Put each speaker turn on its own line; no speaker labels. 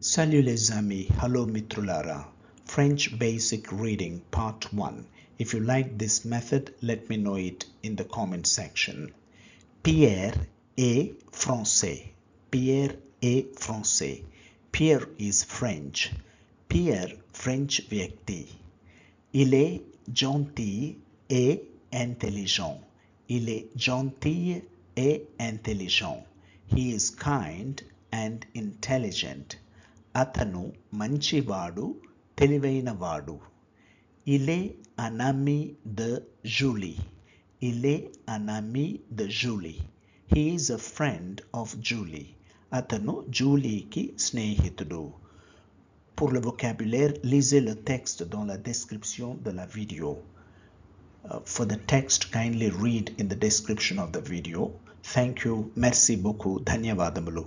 Salut les amis, hello Mitrulara. French Basic Reading Part 1. If you like this method, let me know it in the comment section. Pierre est français. Pierre est français. Pierre is French. Pierre French व्यक्ति. Il est gentil et intelligent. Il est gentil et intelligent. He is kind and intelligent. అతను మంచివాడు తెలివైనవాడు. Il est un ami de Julie. Il est un ami de Julie. He is a friend of Julie. అతను జూలీకి స్నేహితుడు. Pour le vocabulaire, lisez le texte dans la description de la vidéo. For the text, kindly read in the description of the video. Thank you. Merci beaucoup. ధన్యవాదములు.